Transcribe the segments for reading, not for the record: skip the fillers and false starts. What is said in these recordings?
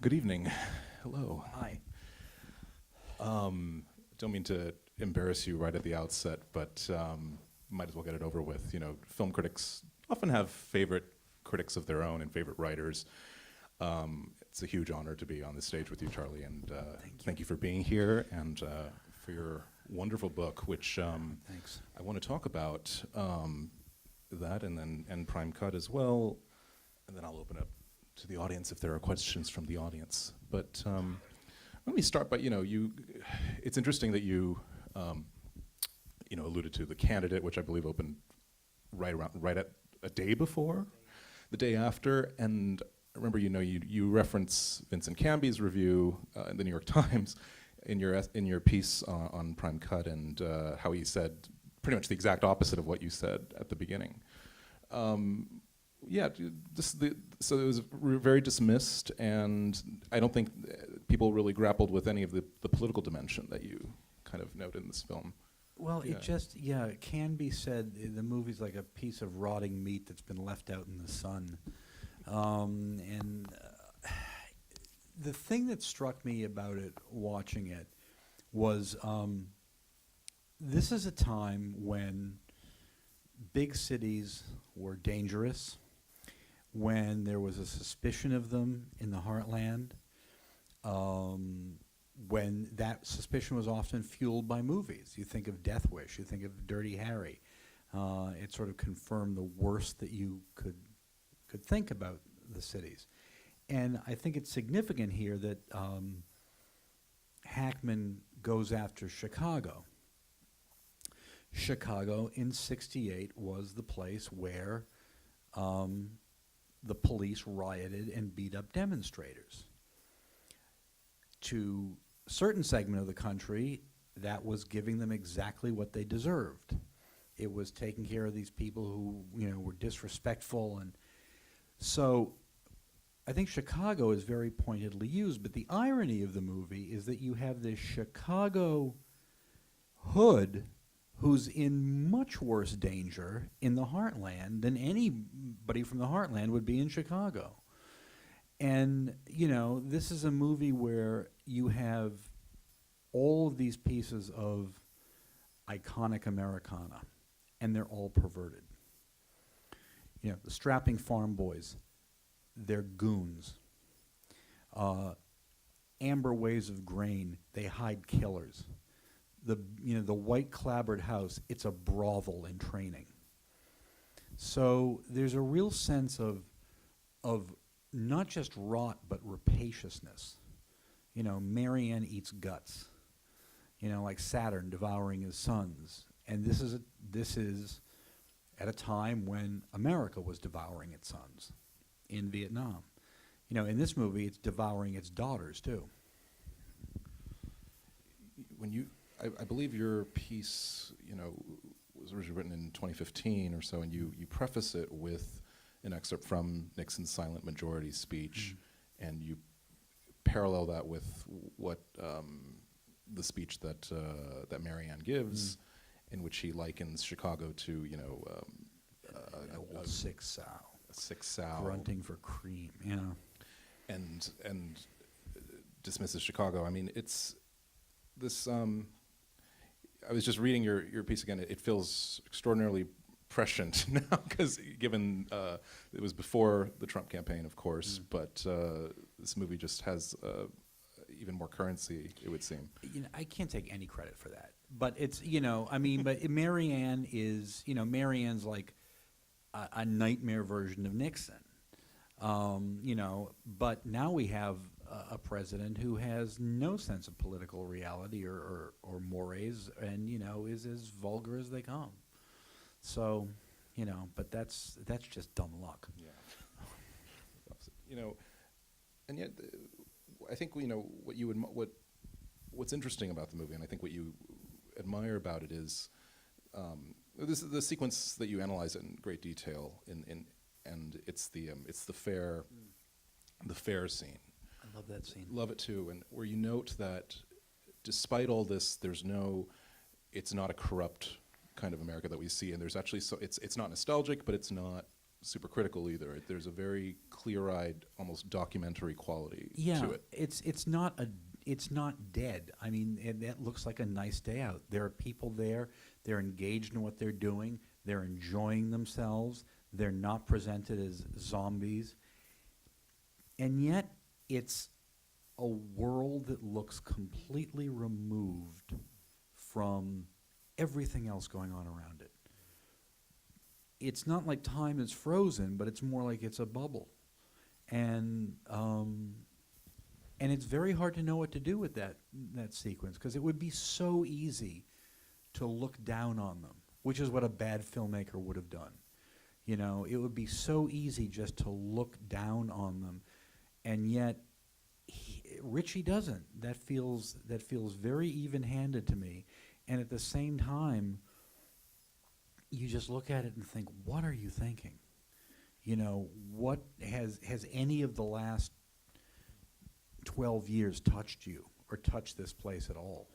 Good evening. Hello. Hi. Don't mean to embarrass you right at the outset, but might as well get it over with. You know, film critics often have favorite critics of their own and favorite writers. It's a huge honor to be on this stage with you, Charlie, and thank you for being here and for your wonderful book, which Thanks. I want to talk about that and Prime Cut as well, and then I'll open up to the audience if there are questions from the audience. But let me start by, it's interesting that you, alluded to the candidate, which I believe opened right at a day before, the day after, and I remember, you reference Vincent Canby's review in the New York Times in your piece on Prime Cut, and how he said pretty much the exact opposite of what you said at the beginning. So it was very dismissed, and I don't think people really grappled with any of the political dimension that you kind of note in this film. Well, Yeah. it can be said the movie's like a piece of rotting meat that's been left out in the sun. The thing that struck me about it, watching it, was this is a time when big cities were dangerous, when there was a suspicion of them in the heartland, when that suspicion was often fueled by movies. You think of Death Wish, you think of Dirty Harry. It sort of confirmed the worst that you could think about the cities. And I think it's significant here that Hackman goes after Chicago. Chicago in '68 was the place where the police rioted and beat up demonstrators. To a certain segment of the country, that was giving them exactly what they deserved. It was taking care of these people who, were disrespectful. And so I think Chicago is very pointedly used, but the irony of the movie is that you have this Chicago hood who's in much worse danger in the heartland than anybody from the heartland would be in Chicago. And, this is a movie where you have all of these pieces of iconic Americana, and they're all perverted. The strapping farm boys, they're goons. Amber waves of grain, they hide killers. The white clapboard house, it's a brothel in training. So there's a real sense of not just rot but rapaciousness. Marianne eats guts. Like Saturn devouring his sons. And this is at a time when America was devouring its sons in Vietnam. In this movie, it's devouring its daughters too. I believe your piece, was originally written in 2015 or so, and you preface it with an excerpt from Nixon's silent majority speech, and you parallel that with what the speech that Marianne gives, in which he likens Chicago to, a sick sow. A sick sow. Grunting for cream, And dismisses Chicago. I mean, it's this. I was just reading your piece again. It feels extraordinarily prescient now, because given it was before the Trump campaign, of course, but this movie just has even more currency, it would seem. I can't take any credit for that, but it's but Marianne is Marianne's like a nightmare version of Nixon, but now we have a president who has no sense of political reality or mores, and is as vulgar as they come. So, but that's just dumb luck. Yeah. And yet, I think what's interesting about the movie, and I think what you admire about it is this is the sequence that you analyze in great detail and it's the fair scene. I love that scene. Love it too, and where you note that despite all this, it's not a corrupt kind of America that we see, and there's actually it's not nostalgic, but it's not super critical either. There's a very clear-eyed, almost documentary quality Yeah, to it. it's not dead. I mean, it looks like a nice day out. There are people there. They're engaged in what they're doing. They're enjoying themselves. They're not presented as zombies. And yet, it's a world that looks completely removed from everything else going on around it. It's not like time is frozen, but it's more like it's a bubble. And it's very hard to know what to do with that sequence, because it would be so easy to look down on them, which is what a bad filmmaker would have done. You know, it would be so easy just to look down on them, and yet Ritchie doesn't. That feels very even-handed to me, and at the same time, you just look at it and think, what are you thinking? You know, what has any of the last 12 years touched you or touched this place at all?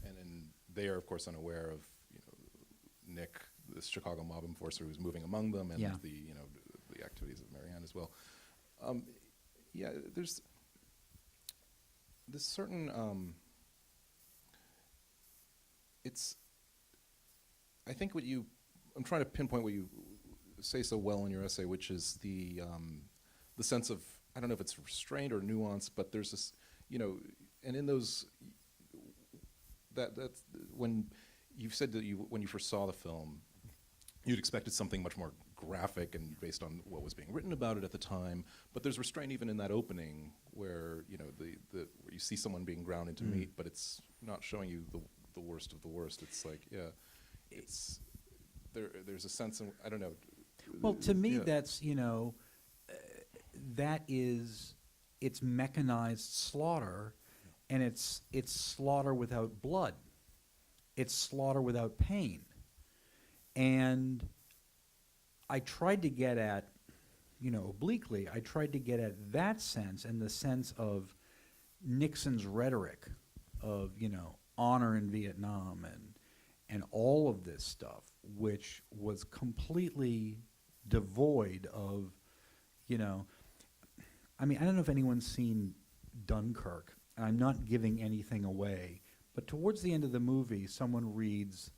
And they are, of course, unaware of, you know, Nick, this Chicago mob enforcer who's moving among them, and Yeah. the, you know, the activities of Marianne as well. Yeah, there's this certain, it's, I think I'm trying to pinpoint what you say so well in your essay, which is the sense of, I don't know if it's restraint or nuance, but there's this, you know, and in those, that's when you've said that when you first saw the film, you'd expected something much more graphic and based on what was being written about it at the time, but there's restraint even in that opening where, you know, where you see someone being ground into meat, but it's not showing you the worst of the worst. It's like, yeah, it's there's a sense in, I don't know. Well, to me, Yeah. that's, you know, it's mechanized slaughter, and it's slaughter without blood. It's slaughter without pain. And I tried to get at, you know, obliquely, I tried to get at that sense and the sense of Nixon's rhetoric of, you know, honor in Vietnam and all of this stuff, which was completely devoid of, you know, I mean, I don't know if anyone's seen Dunkirk. I'm not giving anything away, but towards the end of the movie, someone reads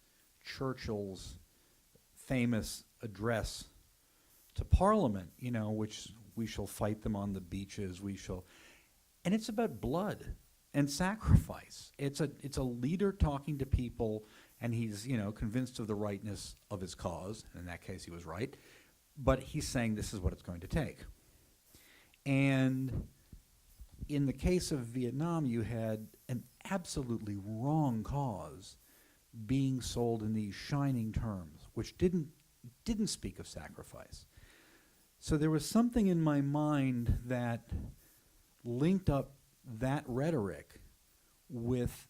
Churchill's famous address to Parliament, you know, which we shall fight them on the beaches, and it's about blood and sacrifice. It's a leader talking to people, and he's, you know, convinced of the rightness of his cause. In that case, he was right, but he's saying this is what it's going to take. And in the case of Vietnam, you had an absolutely wrong cause being sold in these shining terms, which didn't speak of sacrifice. So there was something in my mind that linked up that rhetoric with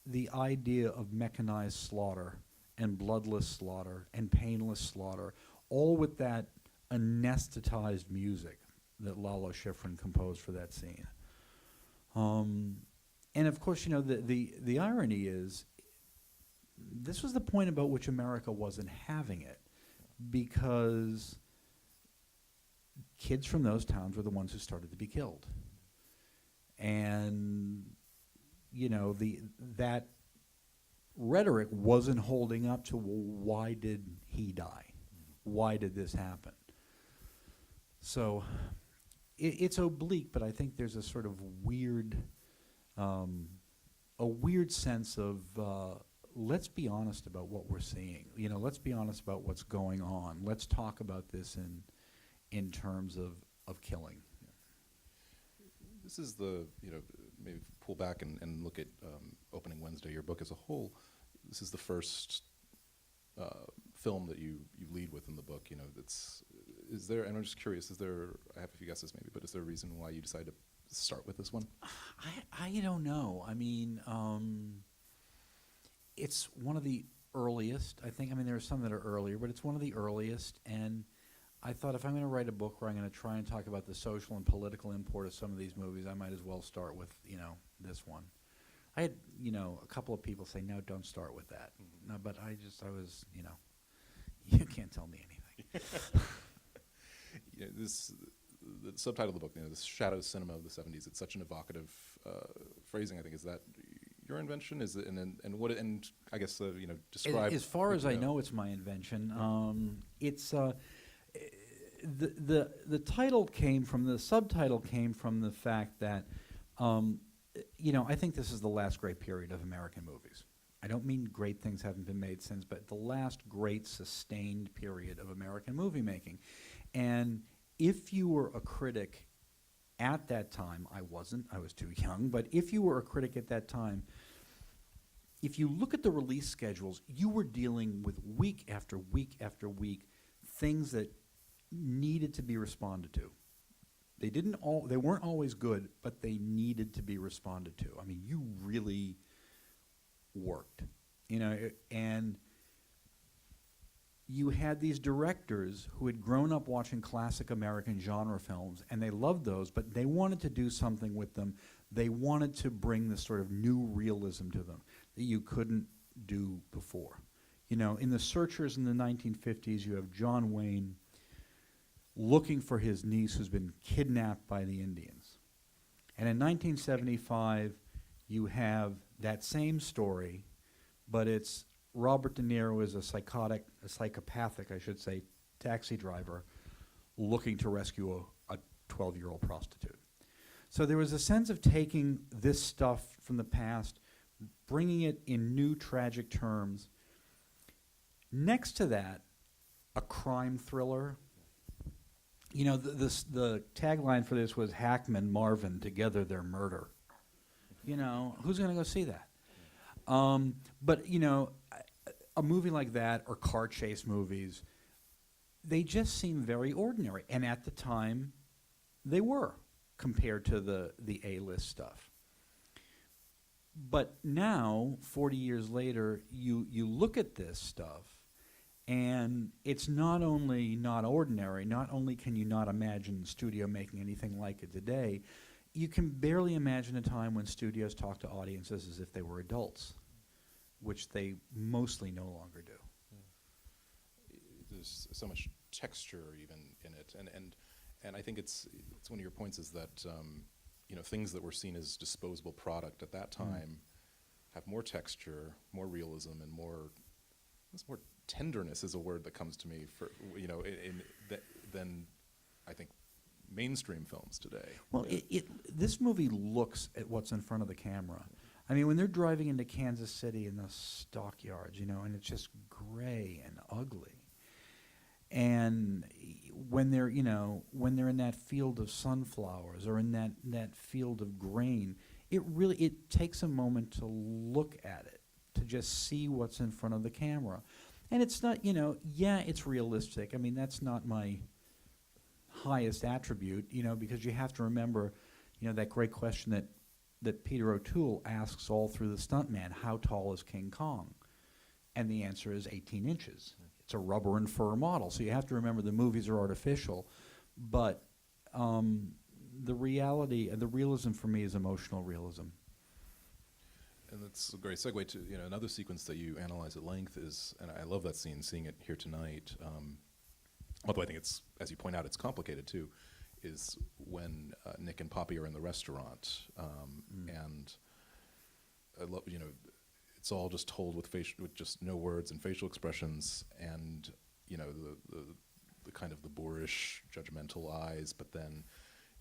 the idea of mechanized slaughter and bloodless slaughter and painless slaughter, all with that anesthetized music that Lalo Schifrin composed for that scene. And of course, you know, the irony is, this was the point about which America wasn't having it, because kids from those towns were the ones who started to be killed. And, you know, that rhetoric wasn't holding up to, well, why did he die? Why did this happen? So it's oblique, but I think there's a sort of weird sense of let's be honest about what we're seeing. You know, let's be honest about what's going on. Let's talk about this in terms of killing. This is the, you know, maybe pull back and look at Opening Wednesday, your book as a whole. This is the first film that you lead with in the book. You know, is there, and I'm just curious, I have a few guesses maybe, but is there a reason why you decided to start with this one? I don't know. I mean, it's one of the earliest, I think. I mean, there are some that are earlier, but it's one of the earliest, and I thought if I'm going to write a book where I'm going to try and talk about the social and political import of some of these movies, I might as well start with, you know, this one. I had, you know, a couple of people say, no, don't start with that. No, but I was, you know, you can't tell me anything. The subtitle of the book, this shadow cinema of the '70s. It's such an evocative phrasing. I think is that your invention? Is it, and what? And I guess describe. As far as I know, it's my invention. It's the title came from the subtitle came from the fact that I think this is the last great period of American movies. I don't mean great things haven't been made since, but the last great sustained period of American movie making. And if you were a critic at that time, I wasn't, I was too young, but if you were a critic at that time, if you look at the release schedules, you were dealing with week after week after week things that needed to be responded to. They weren't always good, but they needed to be responded to. I mean, you really worked, and you had these directors who had grown up watching classic American genre films, and they loved those, but they wanted to do something with them. They wanted to bring this sort of new realism to them that you couldn't do before. In The Searchers in the 1950s, you have John Wayne looking for his niece who's been kidnapped by the Indians. And in 1975, you have that same story, but it's Robert De Niro is a psychopathic, I should say, taxi driver looking to rescue a 12-year-old prostitute. So there was a sense of taking this stuff from the past, bringing it in new tragic terms. Next to that, a crime thriller. The tagline for this was Hackman, Marvin, together they're murder. Who's going to go see that? But a movie like that or car chase movies, they just seem very ordinary. And at the time, they were compared to the A-list stuff. But now, 40 years later, you look at this stuff, and it's not only not ordinary, not only can you not imagine the studio making anything like it today, you can barely imagine a time when studios talk to audiences as if they were adults, which they mostly no longer do. There's so much texture even in it, and I think it's one of your points is that things that were seen as disposable product at that time have more texture, more realism, and more tenderness is a word that comes to me for than I think mainstream films today. Well, this movie looks at what's in front of the camera. I mean, when they're driving into Kansas City in the stockyards, and it's just gray and ugly. And when they're in that field of sunflowers or in that field of grain, it takes a moment to look at it, to just see what's in front of the camera. And it's not, it's realistic. I mean, that's not my highest attribute, because you have to remember, that great question that Peter O'Toole asks all through The Stuntman, how tall is King Kong? And the answer is 18 inches. It's a rubber and fur model. So you have to remember the movies are artificial, but the reality, the realism for me is emotional realism. And that's a great segue to another sequence that you analyze at length is, and I love that scene, seeing it here tonight. Although I think it's, as you point out, it's complicated too, is when Nick and Poppy are in the restaurant, and I love it's all just told with just no words and facial expressions, and the kind of the boorish, judgmental eyes, but then.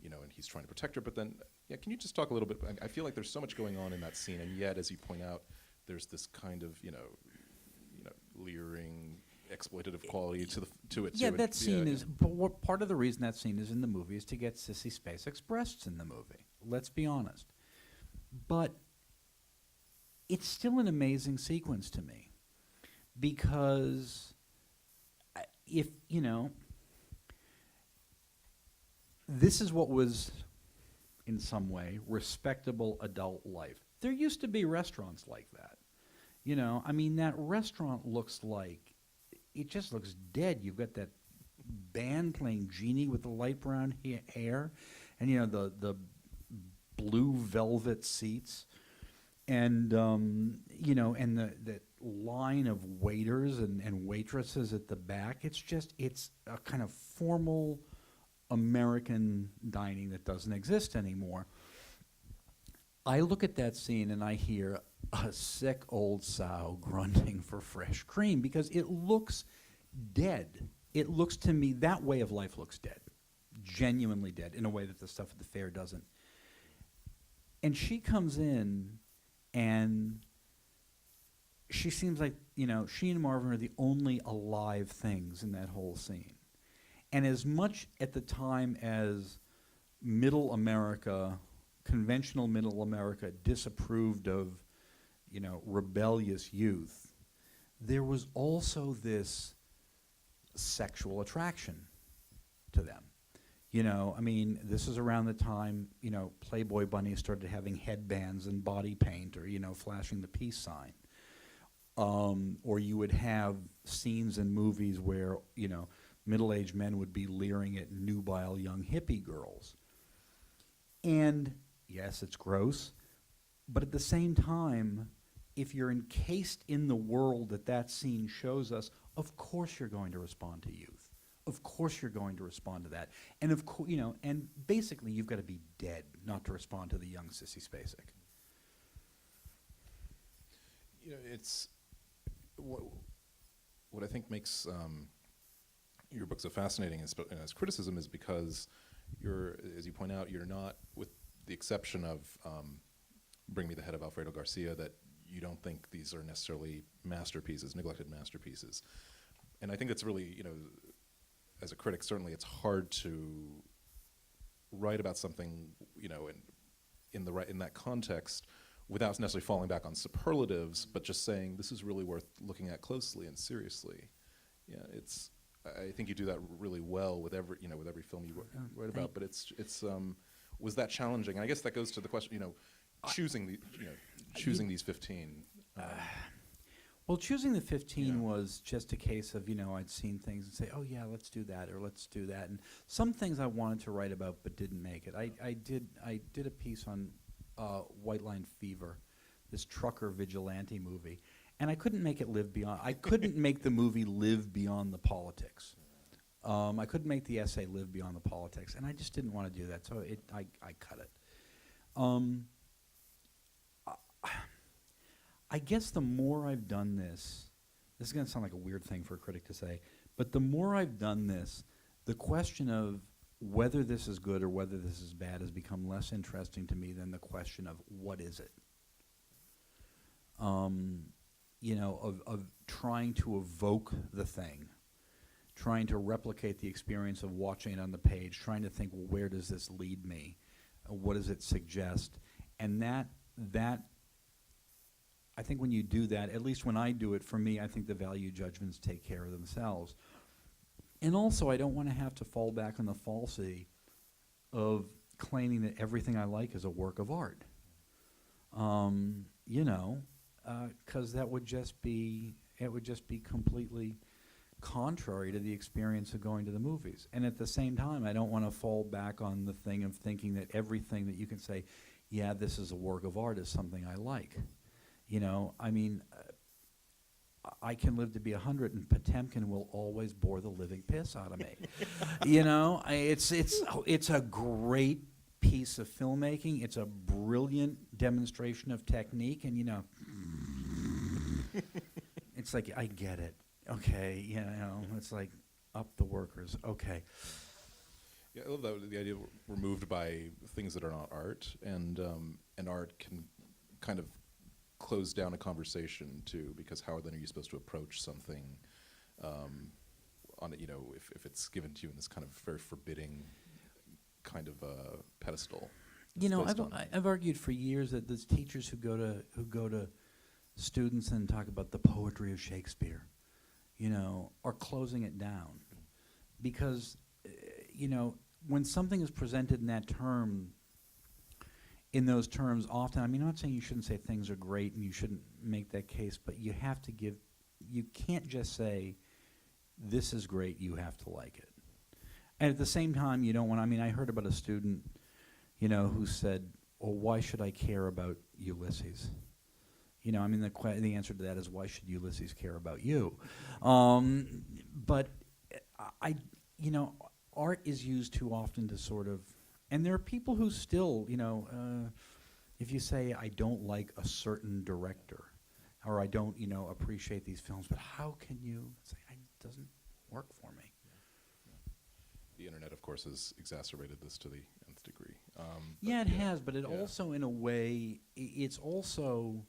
And he's trying to protect her, but then, can you just talk a little bit? I feel like there's so much going on in that scene, and yet, as you point out, there's this kind of, leering, exploitative quality to it. Yeah, that scene is. But what part of the reason that scene is in the movie is to get Sissy Spacek's breasts in the movie. Let's be honest. But it's still an amazing sequence to me, because if this is what was, in some way, respectable adult life. There used to be restaurants like that. I mean, that restaurant looks like, it just looks dead. You've got that band playing Genie with the light brown hair, and, the blue velvet seats, and, and the line of waiters and waitresses at the back. It's a kind of formal American dining that doesn't exist anymore. I look at that scene and I hear a sick old sow grunting for fresh cream because it looks dead. It looks to me, that way of life looks dead, genuinely dead, in a way that the stuff at the fair doesn't. And she comes in and she seems like, she and Marvin are the only alive things in that whole scene. And as much at the time as middle America, conventional middle America, disapproved of, rebellious youth, there was also this sexual attraction to them. This is around the time, Playboy bunnies started having headbands and body paint or, flashing the peace sign. Or you would have scenes in movies where, middle-aged men would be leering at nubile young hippie girls. And yes, it's gross, but at the same time, if you're encased in the world that scene shows us, of course you're going to respond to youth. Of course you're going to respond to that. And of course, and basically you've got to be dead not to respond to the young Sissy Spacek. It's what I think makes your book so fascinating as criticism is because as you point out, you're not, with the exception of Bring Me the Head of Alfredo Garcia, that you don't think these are necessarily masterpieces, neglected masterpieces. And I think that's really, as a critic, certainly it's hard to write about something, in that context without necessarily falling back on superlatives, but just saying this is really worth looking at closely and seriously. Yeah, I think you do that really well with every film you write about. But it's was that challenging? And I guess that goes to the question, choosing these 15. Well, choosing the 15 was just a case of, I'd seen things and say, oh yeah, let's do that, or let's do that. And some things I wanted to write about but didn't make it. I did a piece on White Line Fever, this trucker vigilante movie, and I couldn't make it live beyond. I couldn't make the movie live beyond the politics. I couldn't make the essay live beyond the politics, and I just didn't want to do that. So I cut it. I guess the more I've done this is going to sound like a weird thing for a critic to say, but the more I've done this, the question of whether this is good or whether this is bad has become less interesting to me than the question of what is it. Of trying to evoke the thing, trying to replicate the experience of watching it on the page, trying to think, well, where does this lead me? What does it suggest? And that I think when you do that, at least when I do it, for me, I think the value judgments take care of themselves. And also, I don't want to have to fall back on the falsity of claiming that everything I like is a work of art. Because that would just be completely contrary to the experience of going to the movies. And at the same time, I don't want to fall back on the thing of thinking that everything that you can say, yeah, this is a work of art, is something I like. I can live to be 100, and Potemkin will always bore the living piss out of me. It's a great piece of filmmaking. It's a brilliant demonstration of technique, and it's like, I get it. Okay, it's like up the workers. Okay. Yeah, I love that, the idea we're moved by things that are not art, and art can kind of close down a conversation too, because how then are you supposed to approach something on it, if it's given to you in this kind of very forbidding kind of pedestal. I've argued for years that there's teachers who go to students and talk about the poetry of Shakespeare, are closing it down, because when something is presented in those terms, often, I'm not saying you shouldn't say things are great and you shouldn't make that case, but you have to you can't just say, this is great, you have to like it. And at the same time, you don't want, I heard about a student, who said, well, why should I care about Ulysses? I mean, the answer to that is, why should Ulysses care about you? But I, art is used too often to sort of, and there are people who still, if you say, I don't like a certain director, or I don't, appreciate these films, but how can you say, it doesn't work for me? The internet, of course, has exacerbated this to the nth degree. Yeah, it has, but it yeah. also, in a way, it's also,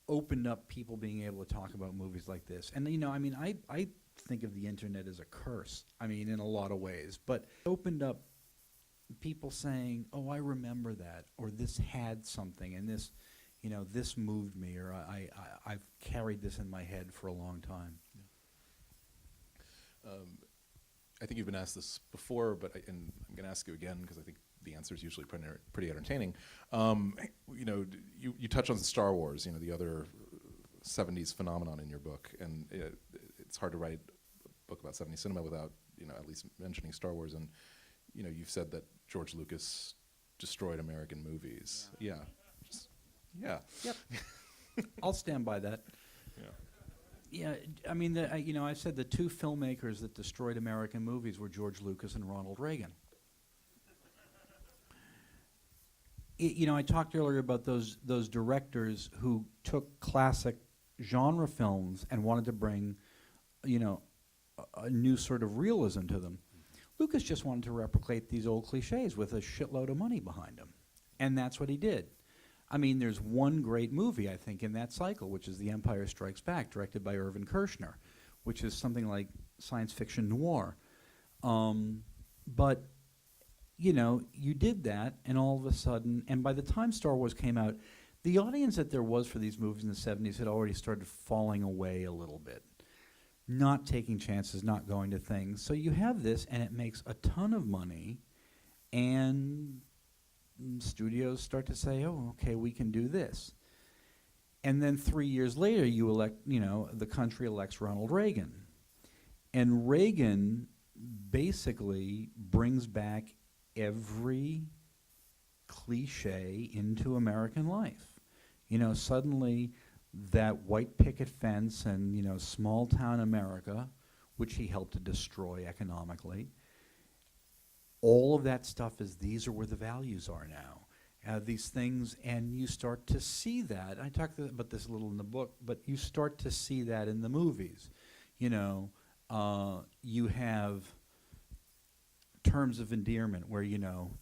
opened up people being able to talk about movies like this. And, I mean, I think of the internet as a curse, I mean, in a lot of ways, but opened up people saying, oh, I remember that, or this had something, and this, this moved me, or I've carried this in my head for a long time. I think you've been asked this before, but and I'm going to ask you again because I think the answer is usually pretty entertaining. You touch on Star Wars, the other 70s phenomenon in your book, and it's hard to write a book about 70s cinema without, at least mentioning Star Wars. And you've said that George Lucas destroyed American movies. Yeah. Yeah. Yep. I'll stand by that. Yeah. Yeah, I mean, I said the two filmmakers that destroyed American movies were George Lucas and Ronald Reagan. I talked earlier about those directors who took classic genre films and wanted to bring, a new sort of realism to them. Lucas just wanted to replicate these old cliches with a shitload of money behind him, and that's what he did. I mean, there's one great movie, I think, in that cycle, which is The Empire Strikes Back, directed by Irvin Kershner, which is something like science fiction noir. But, you did that, and all of a sudden, and by the time Star Wars came out, the audience that there was for these movies in the 70s had already started falling away a little bit. Not taking chances, not going to things. So you have this, and it makes a ton of money, and studios start to say, oh, okay, we can do this. And then 3 years later, the country elects Ronald Reagan. And Reagan basically brings back every cliche into American life. Suddenly that white picket fence and, small town America, which he helped to destroy economically, all of that stuff these are where the values are now. These things, and you start to see that. I talked about this a little in the book, but you start to see that in the movies. You have terms of endearment where,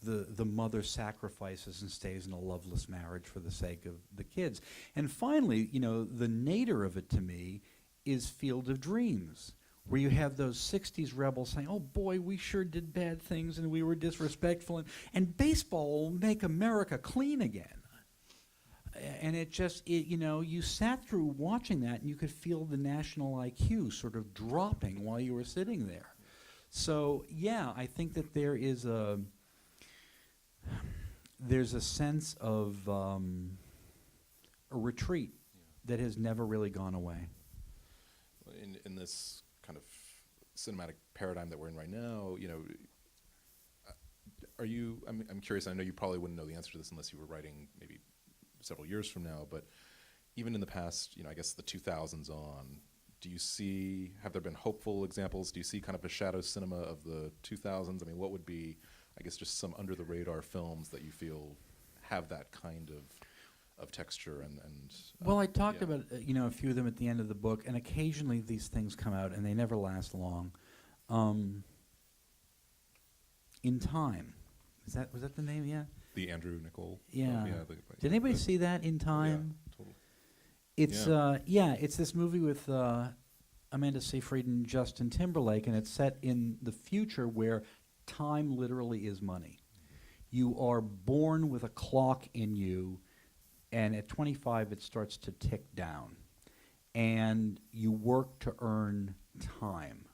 the mother sacrifices and stays in a loveless marriage for the sake of the kids. And finally, the nadir of it to me is Field of Dreams, where you have those 60s rebels saying, oh boy, we sure did bad things and we were disrespectful, and baseball will make America clean again. And it just, you sat through watching that and you could feel the national IQ sort of dropping while you were sitting there. So yeah, I think that there's a sense of a retreat that has never really gone away. In this kind of cinematic paradigm that we're in right now, I'm curious, I know you probably wouldn't know the answer to this unless you were writing maybe several years from now, but even in the past, I guess the 2000s on, have there been hopeful examples? Do you see kind of a shadow cinema of the 2000s? I mean, what would be, I guess, just some under the radar films that you feel have that kind of texture and well, I talked about a few of them at the end of the book, and occasionally these things come out and they never last long. In Time, was that the name? Yeah. The Andrew Niccol. Yeah. Did anybody see that, In Time? Yeah, totally. It's it's this movie with Amanda Seyfried and Justin Timberlake, and it's set in the future where time literally is money. You are born with a clock in you, and at 25 it starts to tick down, and you work to earn time.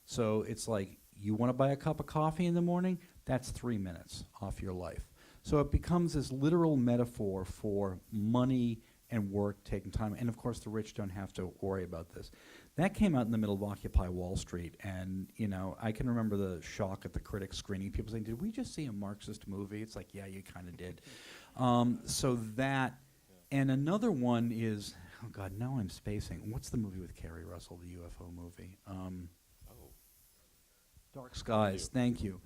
So it's like, you want to buy a cup of coffee in the morning? That's 3 minutes off your life. So it becomes this literal metaphor for money and work taking time. And of course, the rich don't have to worry about this. That came out in the middle of Occupy Wall Street. And, I can remember the shock at the critic screening. People saying, did we just see a Marxist movie? It's like, yeah, you kind of did. So that And another one is, oh God, now I'm spacing. What's the movie with Kerry Russell, the UFO movie? Dark Skies, thank you.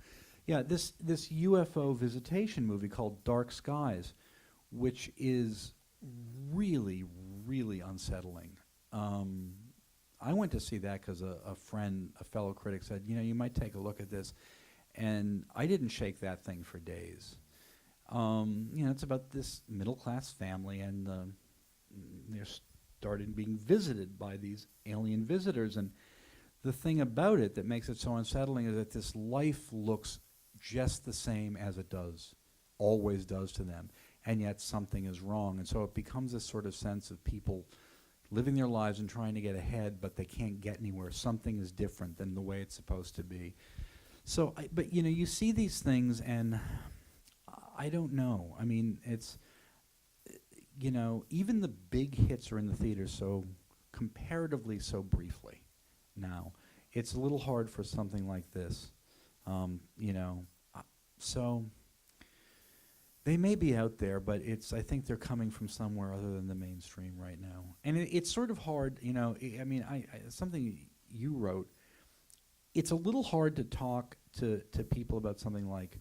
Yeah, this UFO visitation movie called Dark Skies, which is really, really unsettling. I went to see that because a friend, a fellow critic, said, you might take a look at this. And I didn't shake that thing for days. It's about this middle-class family, and they're started being visited by these alien visitors. And the thing about it that makes it so unsettling is that this life looks just the same as it always does to them, and yet something is wrong. And so it becomes this sort of sense of people living their lives and trying to get ahead, but they can't get anywhere. Something is different than the way it's supposed to be. So, but you see these things, and I don't know. I mean, it's, even the big hits are in the theaters so comparatively so briefly now. It's a little hard for something like this, so they may be out there, but I think they're coming from somewhere other than the mainstream right now. And it's sort of hard, something you wrote, it's a little hard to talk to people about something like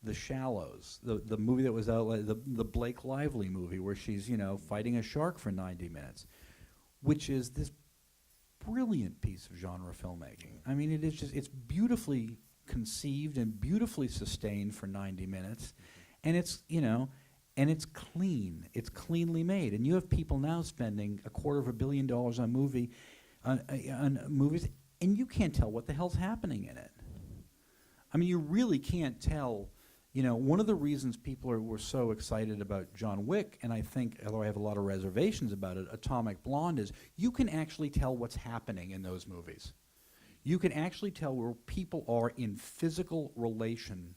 The Shallows, the movie that was out, the Blake Lively movie, where she's, fighting a shark for 90 minutes, which is this brilliant piece of genre filmmaking. I mean, it's beautifully conceived and beautifully sustained for 90 minutes, and it's clean. It's cleanly made, and you have people now spending $250 million on movies, and you can't tell what the hell's happening in it. I mean, you really can't tell. One of the reasons people were so excited about John Wick, and I think, although I have a lot of reservations about it, Atomic Blonde, is you can actually tell what's happening in those movies. You can actually tell where people are in physical relation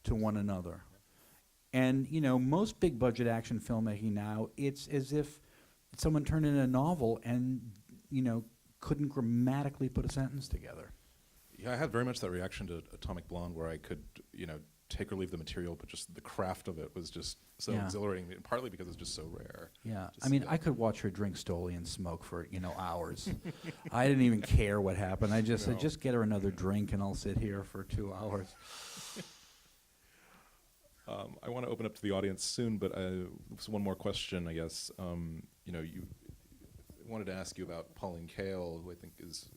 to one another. And, most big budget action filmmaking now, it's as if someone turned in a novel and, couldn't grammatically put a sentence together. Yeah, I had very much that reaction to Atomic Blonde, where I could, take or leave the material, but just the craft of it was just so exhilarating, partly because it's just so rare. Yeah, I mean, I could watch her drink Stoli and smoke for, hours. I didn't even care what happened. I just said, just get her another drink and I'll sit here for 2 hours. I want to open up to the audience soon, but one more question, I guess. You wanted to ask you about Pauline Kael, who I think is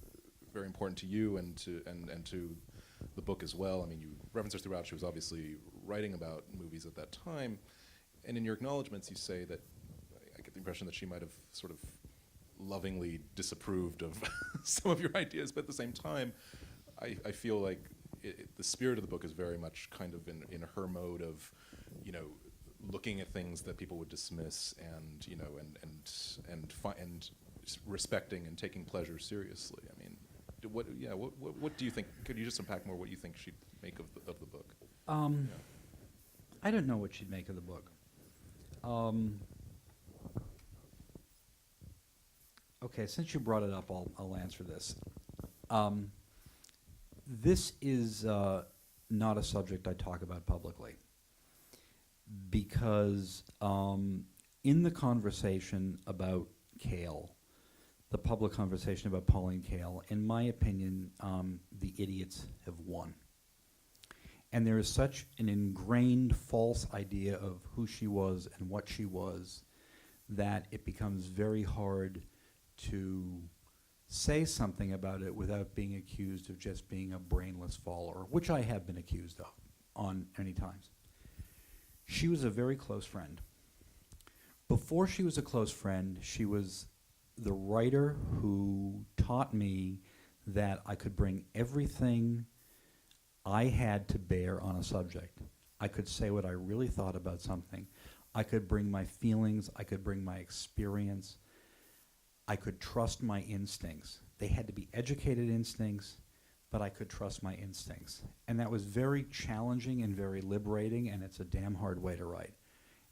very important to you and to the book as well. I mean, you reference her throughout. She was obviously writing about movies at that time, and in your acknowledgments, you say that I get the impression that she might have sort of lovingly disapproved of some of your ideas, but at the same time, I feel like the spirit of the book is very much kind of in her mode of, looking at things that people would dismiss and and respecting and taking pleasure seriously. I mean, what do you think? Could you just unpack more what you think she'd make of the book? I don't know what she'd make of the book. Okay, since you brought it up, I'll answer this. This is not a subject I talk about publicly because in the conversation about Kael, the public conversation about Pauline Kael, in my opinion, the idiots have won. And there is such an ingrained false idea of who she was and what she was that it becomes very hard to say something about it without being accused of just being a brainless follower, which I have been accused of on many times. She was a very close friend. Before she was a close friend, she was the writer who taught me that I could bring everything I had to bear on a subject. I could say what I really thought about something. I could bring my feelings. I could bring my experience. I could trust my instincts. They had to be educated instincts, but I could trust my instincts. And that was very challenging and very liberating, and it's a damn hard way to write.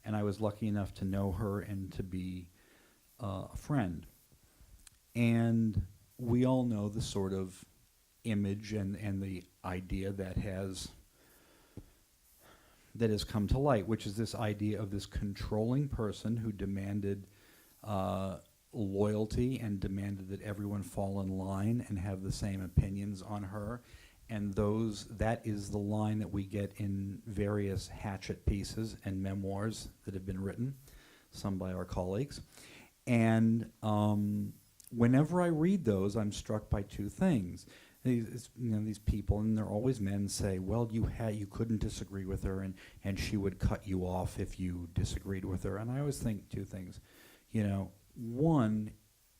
And I was lucky enough to know her and to be a friend. And we all know the sort of image and the idea that has that has come to light, which is this idea of this controlling person who demanded loyalty and demanded that everyone fall in line and have the same opinions on her. And that is the line that we get in various hatchet pieces and memoirs that have been written, some by our colleagues. And whenever I read those, I'm struck by two things. These people, and they're always men, say, well, you couldn't disagree with her, and she would cut you off if you disagreed with her. And I always think two things. One,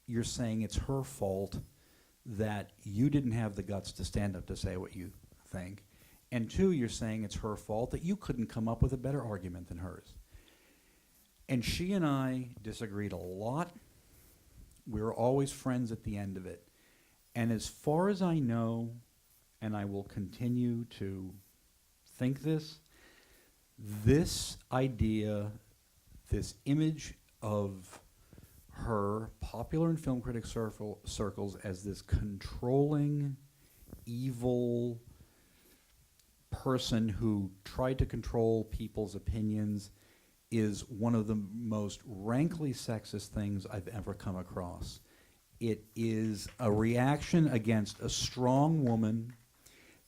you're saying it's her fault that you didn't have the guts to stand up to say what you think. And two, you're saying it's her fault that you couldn't come up with a better argument than hers. And she and I disagreed a lot. We were always friends at the end of it. And as far as I know, and I will continue to think this idea, this image of her popular in film critic circles as this controlling, evil person who tried to control people's opinions is one of the most rankly sexist things I've ever come across. It is a reaction against a strong woman.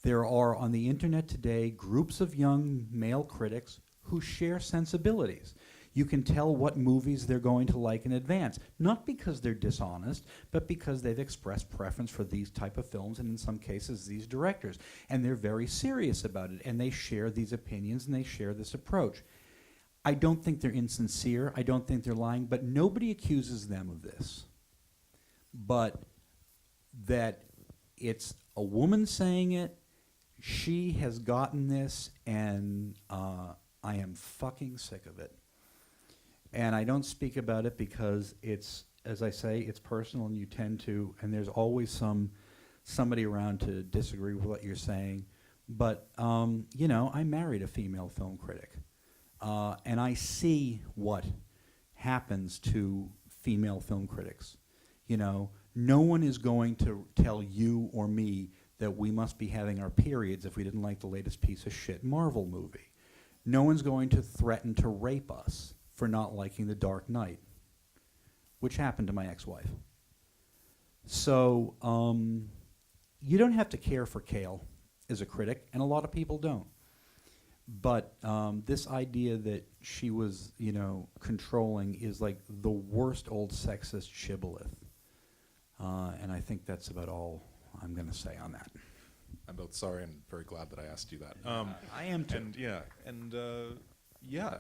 There are on the internet today groups of young male critics who share sensibilities. You can tell what movies they're going to like in advance, not because they're dishonest, but because they've expressed preference for these type of films, and in some cases these directors. And they're very serious about it, and they share these opinions, and they share this approach. I don't think they're insincere, I don't think they're lying, but nobody accuses them of this. But that it's a woman saying it, she has gotten this, and I am fucking sick of it. And I don't speak about it because it's, as I say, it's personal, and you tend to, and there's always somebody around to disagree with what you're saying. But, I married a female film critic, and I see what happens to female film critics. No one is going to tell you or me that we must be having our periods if we didn't like the latest piece of shit Marvel movie. No one's going to threaten to rape us for not liking The Dark Knight, which happened to my ex-wife. So you don't have to care for Kael as a critic, and a lot of people don't. But this idea that she was, controlling is like the worst old sexist shibboleth. And I think that's about all I'm going to say on that. I'm both sorry and very glad that I asked you that. I am too.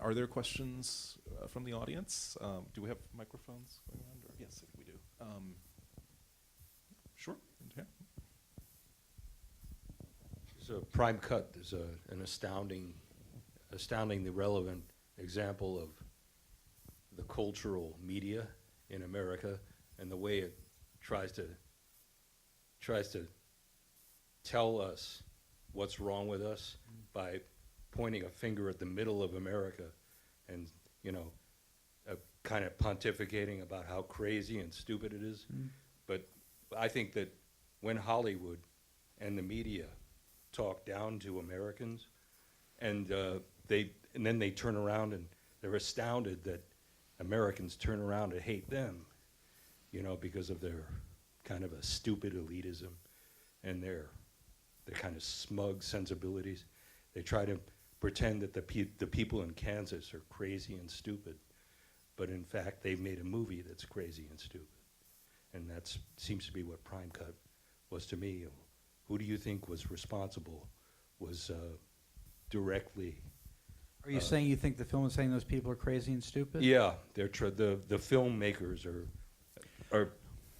Are there questions from the audience? Do we have microphones going around? Or? Yes, we do. Sure. Yeah. So Prime Cut is an astoundingly relevant example of the cultural media in America and the way it tries to tell us what's wrong with us by pointing a finger at the middle of America and, kind of pontificating about how crazy and stupid it is. But I think that when Hollywood and the media talk down to Americans and then they turn around and they're astounded that Americans turn around and hate them, because of their kind of a stupid elitism and their kind of smug sensibilities. They try to pretend that the people in Kansas are crazy and stupid, but in fact they've made a movie that's crazy and stupid. And that seems to be what Prime Cut was to me. Who do you think was responsible, was directly... Are you saying you think the film is saying those people are crazy and stupid? Yeah, the filmmakers are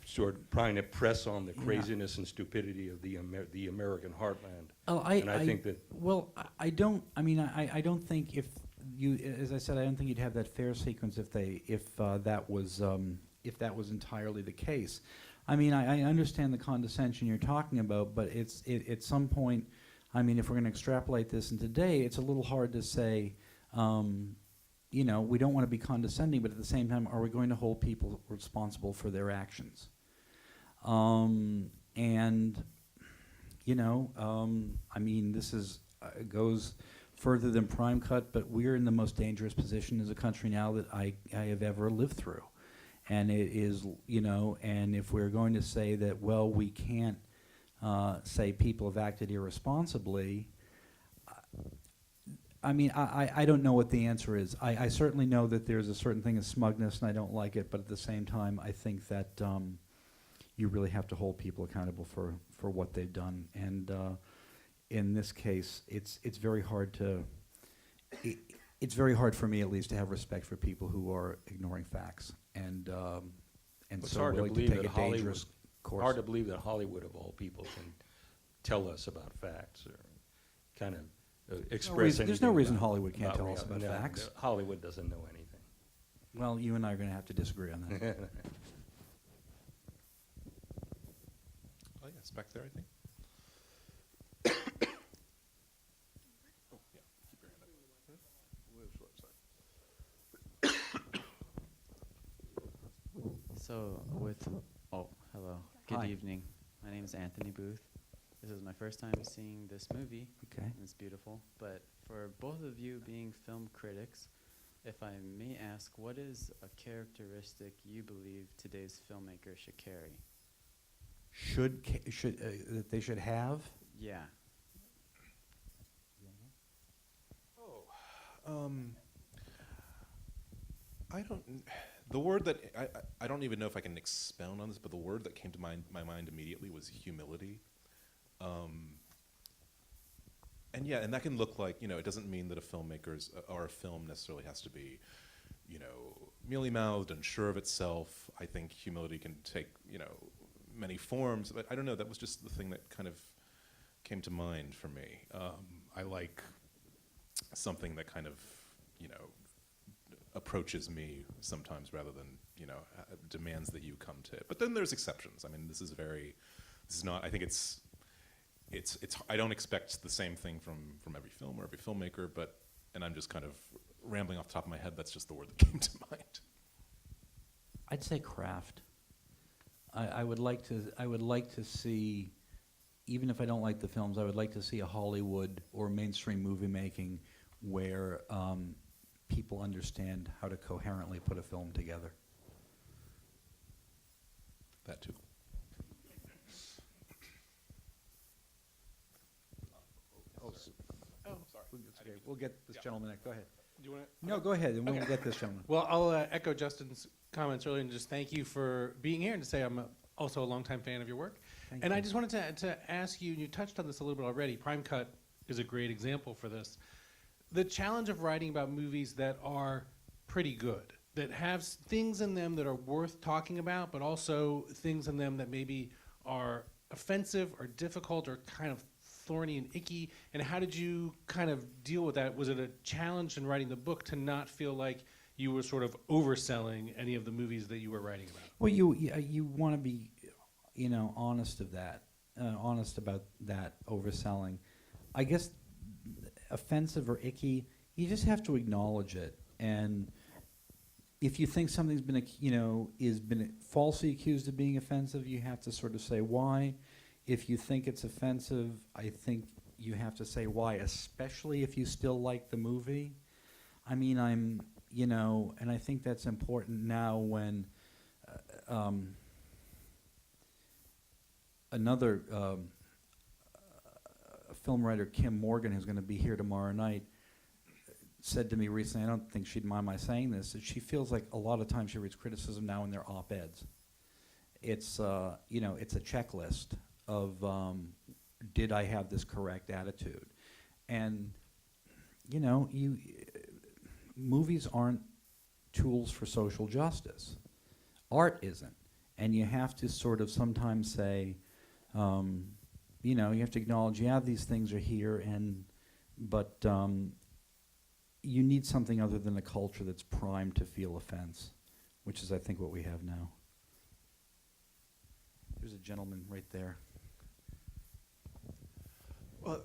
sort of trying to press on the craziness and stupidity of the American heartland. Oh, I think that... Well, I don't think if you, as I said, I don't think you'd have that fair sequence if that was entirely the case. I mean, I understand the condescension you're talking about, but it's at some point, I mean, if we're going to extrapolate this into today, it's a little hard to say, we don't want to be condescending, but at the same time, are we going to hold people responsible for their actions? I mean, this goes further than Prime Cut, but we're in the most dangerous position as a country now that I have ever lived through. And it is, and if we're going to say that, well, we can't say people have acted irresponsibly, I don't know what the answer is. I certainly know that there's a certain thing of smugness, and I don't like it, but at the same time, I think that you really have to hold people accountable for what they've done. And in this case, it's very hard to, it's very hard for me at least to have respect for people who are ignoring facts and It's so hard to willing to believe take that a dangerous course. Hard to believe that Hollywood, of all people, can tell us about facts or kind of express anything. There's no reason about- Hollywood can't tell us about no, facts. Hollywood doesn't know anything. Well, you and I are going to have to disagree on that. Oh, yes, back there, I think. Oh, yeah, keep your hand up. So hello. Good Hi. evening. My name is Anthony Booth. This is my first time seeing this movie. Okay. And it's beautiful. But for both of you being film critics, if I may ask, what is a characteristic you believe today's filmmaker should carry? That they should have? Yeah. I don't. The word that I don't even know if I can expound on this, but the word that came to my mind immediately was humility. And yeah, and that can look like, it doesn't mean that a filmmaker's or a film necessarily has to be, mealy-mouthed and sure of itself. I think humility can take, many forms, but I don't know, that was just the thing that kind of came to mind for me. I like something that kind of, approaches me sometimes rather than, demands that you come to it. But then there's exceptions. I mean, this is not, I think it's, I don't expect the same thing from every film or every filmmaker, and I'm just kind of rambling off the top of my head, that's just the word that came to mind. I'd say craft. I would like to see, even if I don't like the films, I would like to see a Hollywood or mainstream movie making where people understand how to coherently put a film together. That too. Oh, sorry. We'll get this gentleman next. Go ahead. Do you want to? No, go ahead, and we'll get this gentleman. Well, I'll echo Justin's comments earlier and just thank you for being here and to say I'm also a longtime fan of your work. Thank And I you. just wanted to ask you, and you touched on this a little bit already, Prime Cut is a great example for this. The challenge of writing about movies that are pretty good, that have things in them that are worth talking about, but also things in them that maybe are offensive or difficult or kind of thorny and icky, and how did you kind of deal with that? Was it a challenge in writing the book to not feel like you were sort of overselling any of the movies that you were writing about? Well, you want to be, honest about that overselling. I guess offensive or icky, you just have to acknowledge it. And if you think something's been, is been falsely accused of being offensive, you have to sort of say why. If you think it's offensive, I think you have to say why, especially if you still like the movie. I mean, and I think that's important now when another film writer, Kim Morgan, who's going to be here tomorrow night, said to me recently, I don't think she'd mind my saying this, that she feels like a lot of times she reads criticism now in their op-eds. It's, it's a checklist of did I have this correct attitude? And, movies aren't tools for social justice. Art isn't. And you have to sort of sometimes say, you have to acknowledge, yeah, these things are here, but you need something other than a culture that's primed to feel offense, which is, I think, what we have now. There's a gentleman right there. Well,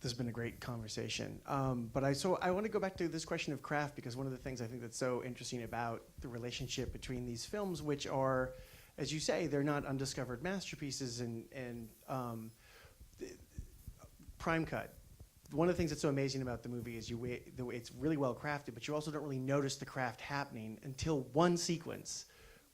this has been a great conversation. But I want to go back to this question of craft, because one of the things I think that's so interesting about the relationship between these films, which are, as you say, they're not undiscovered masterpieces, and Prime Cut, one of the things that's so amazing about the movie is it's really well crafted, but you also don't really notice the craft happening until one sequence,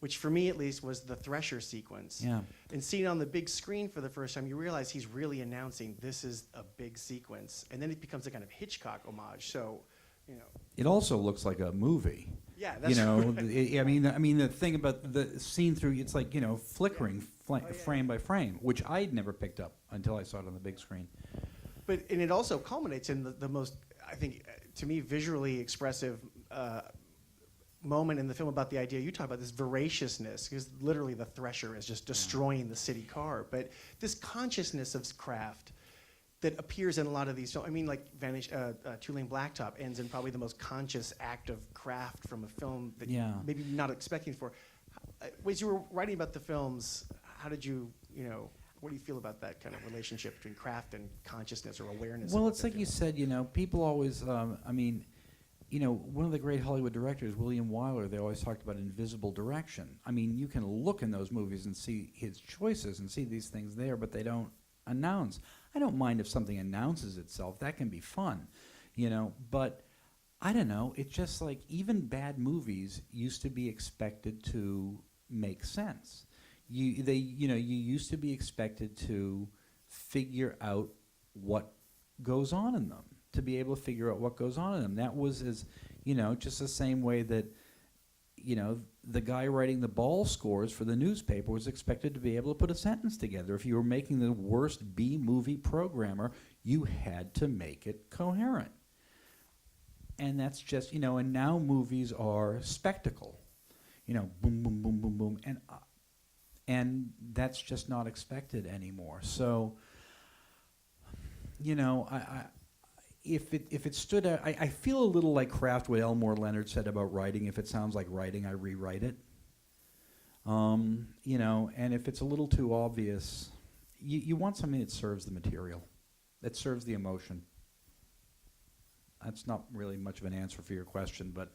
which for me at least was the Thresher sequence. Yeah. And seeing it on the big screen for the first time, you realize he's really announcing this is a big sequence, and then it becomes a kind of Hitchcock homage. So, you know. It also looks like a movie. Yeah, that's you know, right. I mean, the thing about the scene through, it's like, you know, flickering frame by frame, which I'd never picked up until I saw it on the big screen. And it also culminates in the most, I think, to me, visually expressive moment in the film about the idea you talk about, this voraciousness, because literally the Thresher is just destroying the city car. But this consciousness of craft that appears in a lot of these films. I mean, like Two Lane Blacktop ends in probably the most conscious act of craft from a film that maybe you're not expecting for. As you were writing about the films, how did you, what do you feel about that kind of relationship between craft and consciousness or awareness? Well, it's like you said, people always, one of the great Hollywood directors, William Wyler, they always talked about invisible direction. I mean, you can look in those movies and see his choices and see these things there, but they don't announce. I don't mind if something announces itself. That can be fun, but I don't know. It's just like even bad movies used to be expected to make sense. You used to be expected to figure out what goes on in them, to be able to figure out what goes on in them. That was just the same way that, the guy writing the ball scores for the newspaper was expected to be able to put a sentence together. If you were making the worst B-movie programmer, you had to make it coherent. And that's just, and now movies are spectacle. Boom, boom, boom, boom, boom. And that's just not expected anymore. So, if it stood out, I feel a little like Kraft, what Elmore Leonard said about writing. If it sounds like writing, I rewrite it. And if it's a little too obvious, you want something that serves the material, that serves the emotion. That's not really much of an answer for your question, but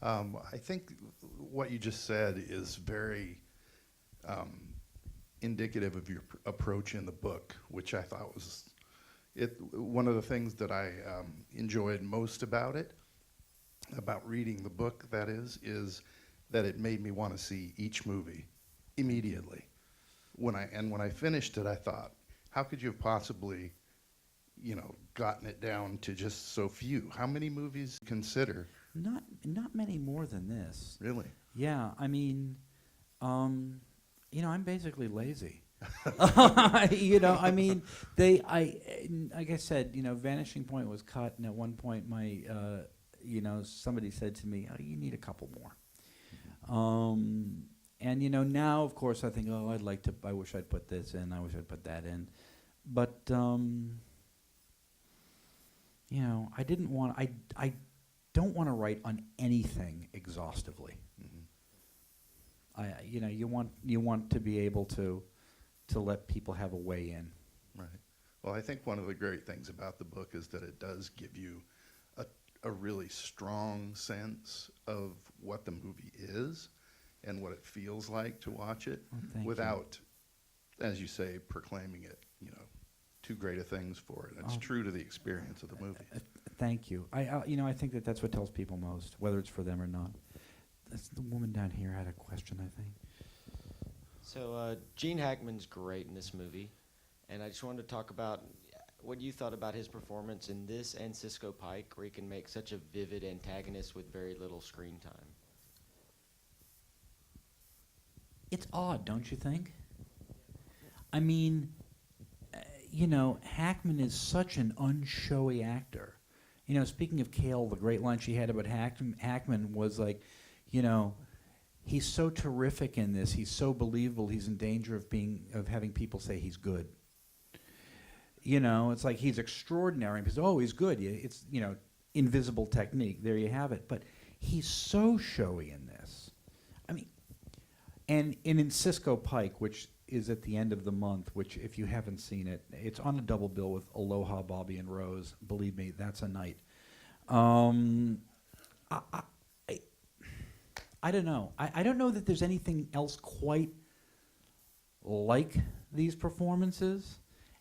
I think what you just said is very indicative of your approach in the book, which I thought was one of the things that I enjoyed most about it, about reading the book, that is that it made me want to see each movie immediately. When I finished it, I thought, how could you have possibly, gotten it down to just so few? How many movies consider? Not many more than this. Really? Yeah, I mean, I'm basically lazy. Like I said, Vanishing Point was cut, and at one point, somebody said to me, "Oh, you need a couple more." And now, of course, I think, oh, I wish I'd put this in, I wish I'd put that in, but I didn't want, I don't want to write on anything exhaustively. Mm-hmm. You want to be able to let people have a way in. Right. Well, I think one of the great things about the book is that it does give you a really strong sense of what the movie is and what it feels like to watch it, without, as you say, proclaiming it, too great of things for it. It's true to the experience of the movie. Thank you. I think that's what tells people most, whether it's for them or not. That's the woman down here had a question, I think. So Gene Hackman's great in this movie, and I just wanted to talk about what you thought about his performance in this and Cisco Pike, where he can make such a vivid antagonist with very little screen time. It's odd, don't you think? I mean, Hackman is such an unshowy actor. Speaking of Kael, the great line she had about Hackman was like, he's so terrific in this. He's so believable. He's in danger of having people say he's good. It's like he's extraordinary because, oh, he's good. It's, invisible technique. There you have it. But he's so showy in this. I mean, and in Cisco Pike, which is at the end of the month, which if you haven't seen it, it's on a double bill with Aloha, Bobby, and Rose. Believe me, that's a night. I don't know. I don't know that there's anything else quite like these performances,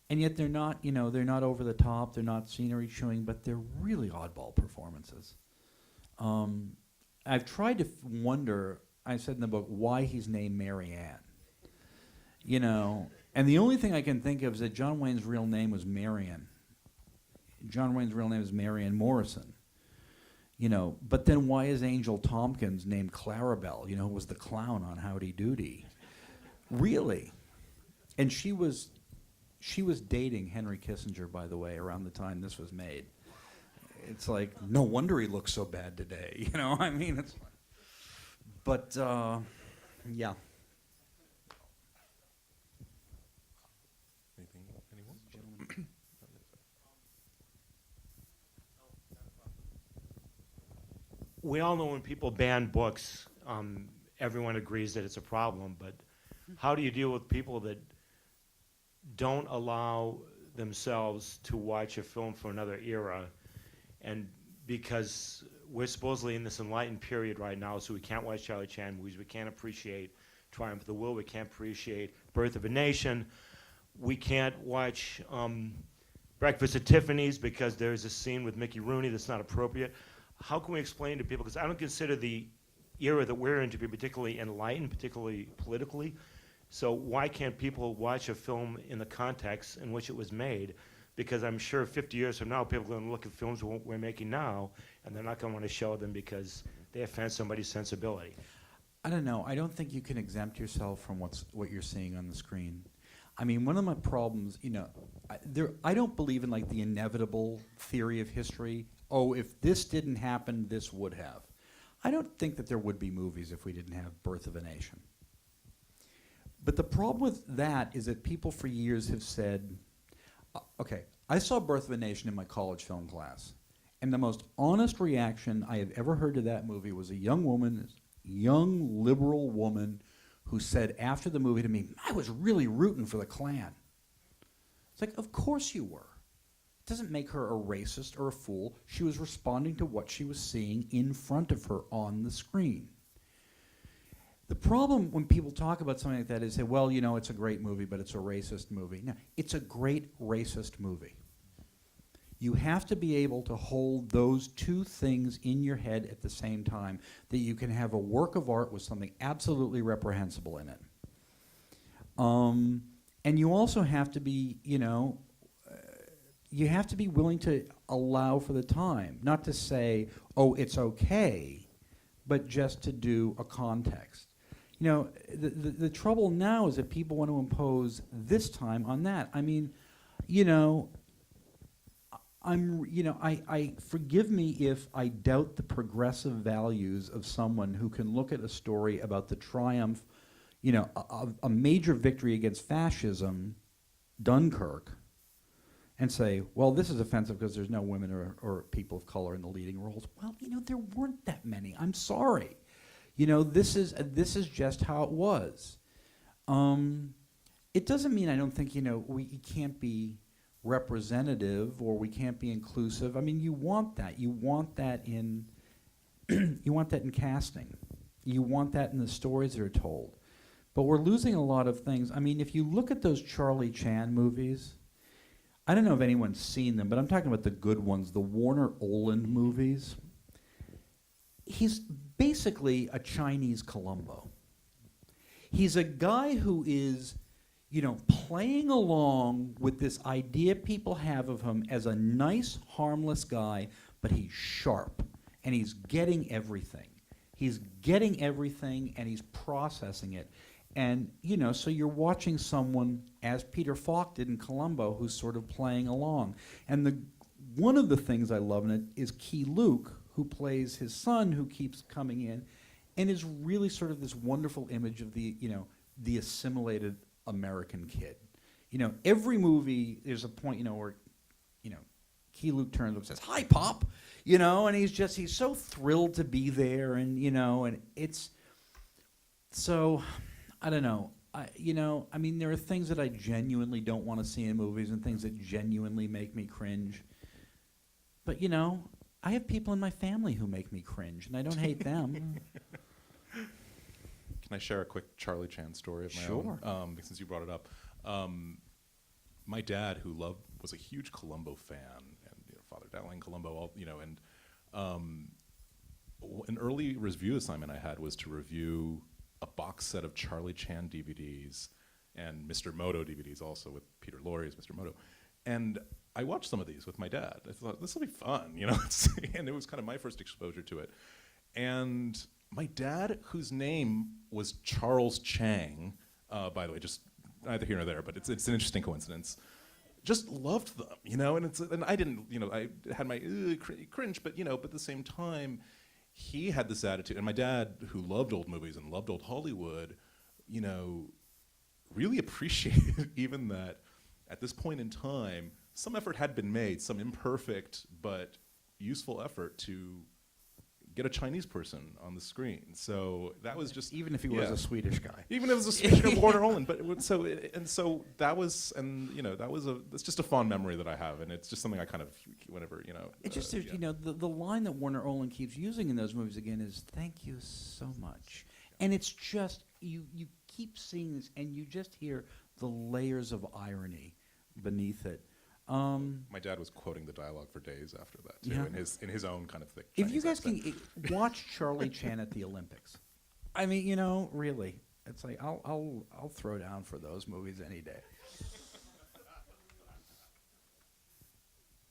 and yet they're not, they're not over the top, they're not scenery chewing, but they're really oddball performances. I've tried to wonder, I said in the book, why he's named Marianne. And the only thing I can think of is that John Wayne's real name was Marion. John Wayne's real name is Marion Morrison. But then why is Angel Tompkins named Clarabelle, who was the clown on Howdy Doody? Really? And she was dating Henry Kissinger, by the way, around the time this was made. It's like, no wonder he looks so bad today, I mean, it's... But, yeah. Anyone? We all know when people ban books, everyone agrees that it's a problem, but how do you deal with people that don't allow themselves to watch a film from another era, and because we're supposedly in this enlightened period right now, so we can't watch Charlie Chan movies, we can't appreciate Triumph of the Will, we can't appreciate Birth of a Nation, we can't watch Breakfast at Tiffany's because there's a scene with Mickey Rooney that's not appropriate. How can we explain to people, because I don't consider the era that we're in to be particularly enlightened, particularly politically, so why can't people watch a film in the context in which it was made? Because I'm sure 50 years from now, people are going to look at films we're making now, and they're not going to want to show them because they offend somebody's sensibility. I don't know. I don't think you can exempt yourself from what you're seeing on the screen. I mean, one of my problems, I don't believe in like the inevitable theory of history. Oh, if this didn't happen, this would have. I don't think that there would be movies if we didn't have Birth of a Nation. But the problem with that is that people for years have said, okay, I saw Birth of a Nation in my college film class, and the most honest reaction I have ever heard to that movie was a young liberal woman who said after the movie to me, I was really rooting for the Klan. It's like, of course you were. It doesn't make her a racist or a fool. She was responding to what she was seeing in front of her on the screen. The problem when people talk about something like that is say, well, it's a great movie, but it's a racist movie. No, it's a great racist movie. You have to be able to hold those two things in your head at the same time, that you can have a work of art with something absolutely reprehensible in it. And you also have to be, you have to be willing to allow for the time, not to say, oh, it's okay, but just to do a context. The trouble now is that people want to impose this time on that. I mean, I forgive me if I doubt the progressive values of someone who can look at a story about the triumph, a major victory against fascism, Dunkirk, and say, well, this is offensive because there's no women or people of color in the leading roles. Well, there weren't that many. I'm sorry. This is just how it was. It doesn't mean I don't think, we can't be representative or we can't be inclusive. I mean, you want that. You want that in you want that in casting. You want that in the stories that are told. But we're losing a lot of things. I mean, if you look at those Charlie Chan movies, I don't know if anyone's seen them, but I'm talking about the good ones, the Warner Oland movies. He's basically a Chinese Columbo. He's a guy who is, playing along with this idea people have of him as a nice, harmless guy, but he's sharp, and he's getting everything. He's getting everything, and he's processing it. And, so you're watching someone, as Peter Falk did in Columbo, who's sort of playing along. And one of the things I love in it is Key Luke, who plays his son, who keeps coming in, and is really sort of this wonderful image of the assimilated American kid. Every movie, there's a point, where, Key Luke turns up and says, "Hi, Pop," and he's so thrilled to be there, and, and it's, so, I don't know. I mean, there are things that I genuinely don't want to see in movies and things that genuinely make me cringe. But, I have people in my family who make me cringe, and I don't hate them. Can I share a quick Charlie Chan story of my Sure. own? Since you brought it up. My dad, who was a huge Columbo fan, and Father Dowling, Columbo, all, and an early review assignment I had was to review a box set of Charlie Chan DVDs and Mr. Moto DVDs also with Peter Lorre as Mr. Moto. And I watched some of these with my dad. I thought, this will be fun, and it was kind of my first exposure to it. And my dad, whose name was Charles Chang, by the way, just neither here nor there, but it's an interesting coincidence, just loved them, and I didn't, I had my cringe, but at the same time, he had this attitude, and my dad, who loved old movies and loved old Hollywood, really appreciated even that at this point in time, some effort had been made, some imperfect but useful effort to get a Chinese person on the screen. So that was just, Even if he was a Swedish guy. even if it was a Swedish guy born in Holland, but that was, that's just a fond memory that I have, and it's just something I kind of, whenever, It just, yeah. the line that Warner Oland keeps using in those movies again is, "Thank you so much." And it's just, you keep seeing this, and you just hear the layers of irony beneath it. My dad was quoting the dialogue for days after that too, Yeah. in his own kind of thick If Chinese you guys accent. can watch Charlie Chan at the Olympics, I mean, really, it's like I'll throw down for those movies any day.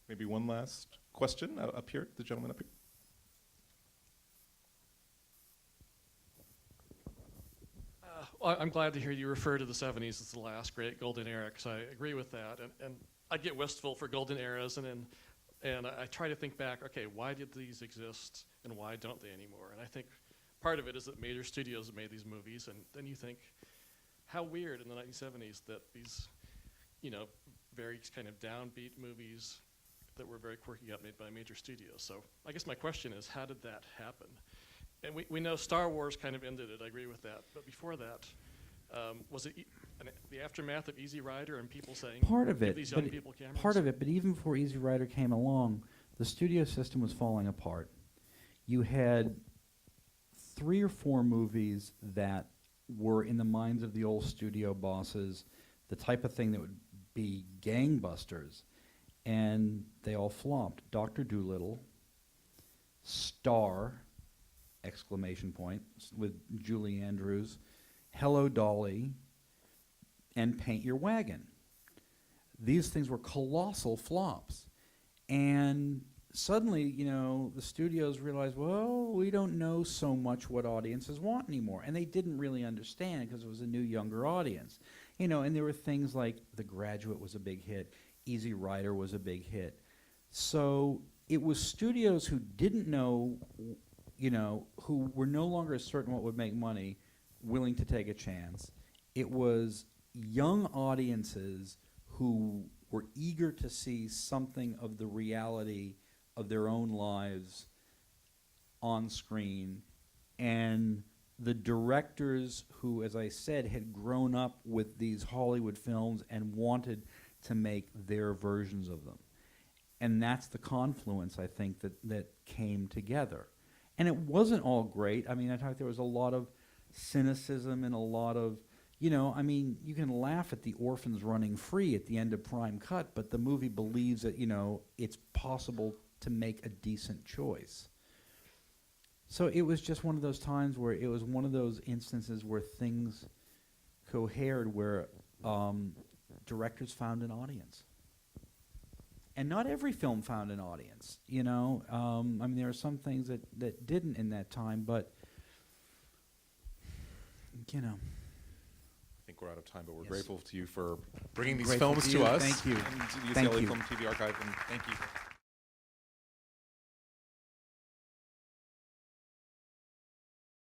Maybe one last question up here, the gentleman up here. I'm glad to hear you refer to the 70s as the last great golden era, because I agree with that. And I get wistful for golden eras, and I try to think back, okay, why did these exist, and why don't they anymore? And I think part of it is that major studios made these movies, and then you think, how weird in the 1970s that these, very kind of downbeat movies that were very quirky got made by major studios. So I guess my question is, how did that happen? And we know Star Wars kind of ended it, I agree with that. But before that, was it the aftermath of Easy Rider and people saying, Part of give it, these young but people cameras? part of it, but even before Easy Rider came along, the studio system was falling apart. You had 3 or 4 movies that were in the minds of the old studio bosses, the type of thing that would be gangbusters, and they all flopped. Dr. Dolittle, Star, exclamation point, with Julie Andrews, Hello Dolly, and Paint Your Wagon. These things were colossal flops. And suddenly, the studios realized, well, we don't know so much what audiences want anymore. And they didn't really understand because it was a new, younger audience. And there were things like The Graduate was a big hit, Easy Rider was a big hit. So it was studios who didn't know, who were no longer certain what would make money, willing to take a chance. It was young audiences who were eager to see something of the reality of their own lives on screen, and the directors who, as I said, had grown up with these Hollywood films and wanted to make their versions of them. And that's the confluence, I think, that came together. And it wasn't all great. I mean, I thought there was a lot of cynicism and a lot of, you can laugh at the orphans running free at the end of Prime Cut, but the movie believes that, it's possible to make a decent choice. So it was just one of those times where it was one of those instances where things cohered, where directors found an audience. And not every film found an audience, there are some things that didn't in that time, but, I think we're out of time, but we're Yes. grateful to you for bringing these Grateful films to to you. us. Thank you. And to the Thank UCLA you. Film TV Archive, and thank you.